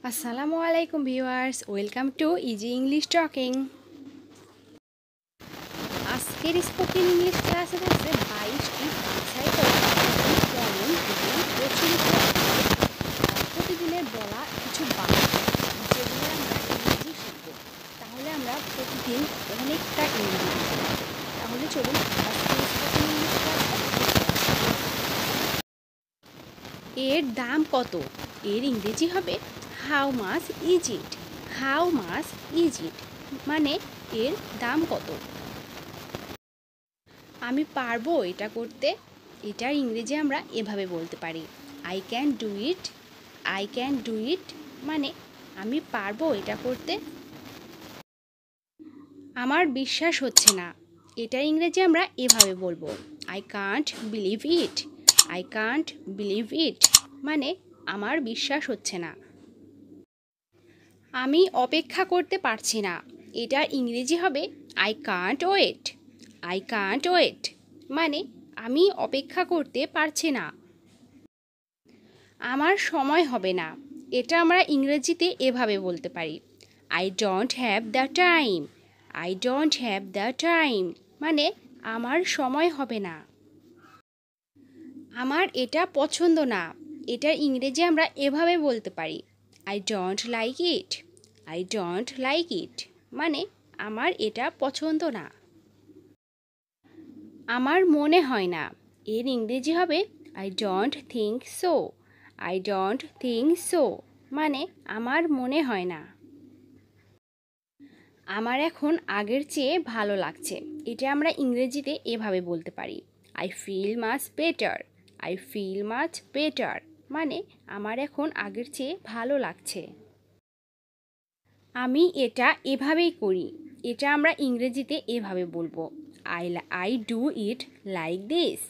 আসসালামু আলাইকুম viewers, welcome to easy English talking. আজকের স্পোকেন ইংলিশ ক্লাসে থাকছে 22টি বাছাই করা কমন এবং প্রচলিত প্রতিদিনের বলা কিছু বাক্য যেগুলো আমরা ইংরেজি শিখব। তাহলে আমরা প্রতিদিন অনেকটা ইংরেজি শিখব। তাহলে চলুন আজকের স্পোকেন ইংলিশ ক্লাসটা। এর দাম কত? এর ইংরেজি হবে how much is it. How much is it মানে এর দাম কত। আমি পারবো এটা করতে, এটার ইংরেজি আমরা এভাবে বলতে পারি I can do it. I can do it মানে আমি পারবো এটা করতে। আমার বিশ্বাস হচ্ছে না, এটার ইংরেজি আমরা এভাবে বলবো I can't believe it. I can't believe it মানে আমার বিশ্বাস হচ্ছে না। আমি অপেক্ষা করতে পারছি না, এটার ইংরেজি হবে I can't wait. I can't wait মানে আমি অপেক্ষা করতে পারছি না। আমার সময় হবে না, এটা আমরা ইংরেজিতে এভাবে বলতে পারি I don't have the time. I don't have the time মানে আমার সময় হবে না। আমার এটা পছন্দ না, এটার ইংরেজি আমরা এভাবে বলতে পারি I don't like it. I don't like it মানে আমার এটা পছন্দ না। আমার মনে হয় না, এর ইংরেজি হবে I don't think so. I don't think so মানে আমার মনে হয় না। আমার এখন আগের চেয়ে ভালো লাগছে, এটা আমরা ইংরেজিতে এভাবে বলতে পারি I feel much better. I feel much better মানে আমার এখন আগের চেয়ে ভালো লাগছে। আমি এটা এভাবেই করি, এটা আমরা ইংরেজিতে এভাবে বলবো I do it like this.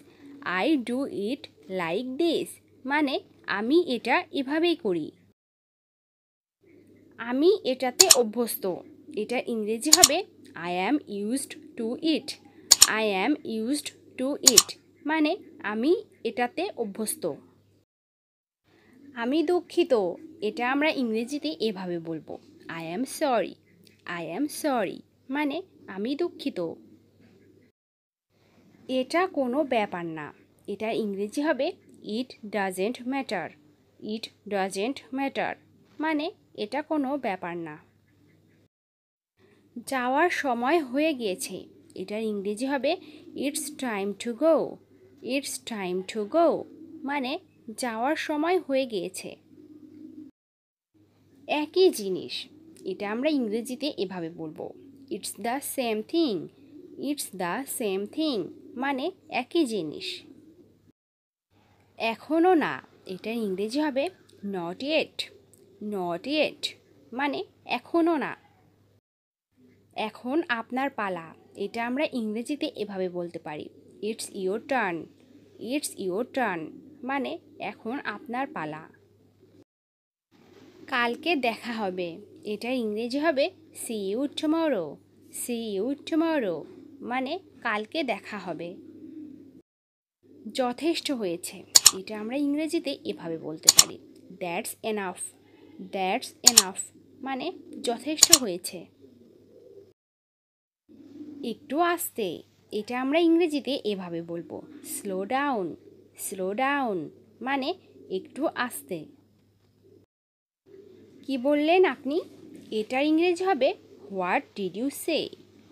I do it like this মানে আমি এটা এভাবেই করি। আমি এটাতে অভ্যস্ত, এটা ইংরেজি হবে I am used to eat. I am used to eat মানে আমি এটাতে অভ্যস্ত। আমি দুঃখিত, এটা আমরা ইংরেজিতে এভাবে বলবো I am sorry. I am sorry মানে আমি দুঃখিত। এটা কোনো ব্যাপার না, এটার ইংরেজি হবে it doesn't matter. It doesn't matter মানে এটা কোনো ব্যাপার না। যাওয়ার সময় হয়ে গিয়েছে, এটার ইংরেজি হবে it's time to go. It's time to go মানে যাওয়ার সময় হয়ে গিয়েছে। একই জিনিস, এটা আমরা ইংরেজিতে এভাবে বলবো it's the same thing. It's the same thing মানে একই জিনিস। এখনও না, এটার ইংরেজি হবে নট ইয়েট। নট ইয়েট মানে এখনও না। এখন আপনার পালা, এটা আমরা ইংরেজিতে এভাবে বলতে পারি it's your turn. It's your turn মানে এখন আপনার পালা। কালকে দেখা হবে, এটার ইংরেজি হবে see you tomorrow. See you tomorrow মানে কালকে দেখা হবে। যথেষ্ট হয়েছে, এটা আমরা ইংরেজিতে এভাবে বলতে পারি দ্যাটস এনাফ। দ্যাটস এনাফ মানে যথেষ্ট হয়েছে। একটু আস্তে, এটা আমরা ইংরেজিতে এভাবে বলবো স্লো ডাউন। স্লো ডাউন মানে একটু আস্তে। কি বললেন আপনি, এটার ইংরেজি হবে what did you say.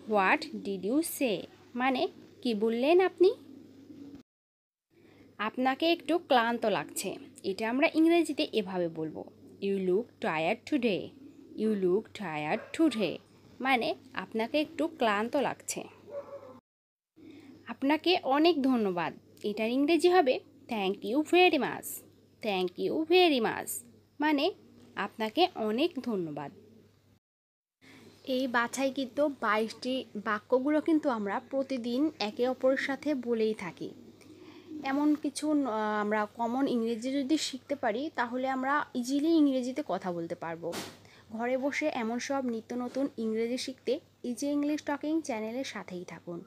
What did you say মানে কি বললেন আপনি। আপনাকে একটু ক্লান্ত লাগছে, এটা আমরা ইংরেজিতে এভাবে বলবো you look tired today. You look tired today মানে আপনাকে একটু ক্লান্ত লাগছে। আপনাকে অনেক ধন্যবাদ, এটার ইংরেজি হবে thank you very much. Thank you very much মানে আপনাকে অনেক ধন্যবাদ। এই বাছাইকৃত 22টি বাক্যগুলো কিন্তু আমরা প্রতিদিন একে অপরের সাথে বলেই থাকি। এমন কিছু আমরা কমন ইংরেজি যদি শিখতে পারি তাহলে আমরা ইজিলি ইংরেজিতে কথা বলতে পারবো। ঘরে বসে এমন সব নিত্য নতুন ইংরেজি শিখতে ইজি ইংলিশ টকিং চ্যানেলের সাথেই থাকুন।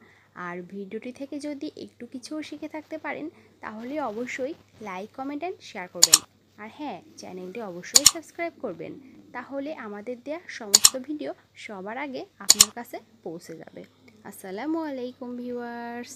আর ভিডিওটি থেকে যদি একটু কিছুও শিখে থাকতে পারেন তাহলে অবশ্যই লাইক, কমেন্ট অ্যান্ড শেয়ার করবেন। আর হ্যাঁ, চ্যানেলটি অবশ্যই সাবস্ক্রাইব করবেন, তাহলে আমাদের দেওয়া সমস্ত ভিডিও সবার আগে আপনার কাছে পৌঁছে যাবে। আসসালামু আলাইকুম ভিউয়ার্স।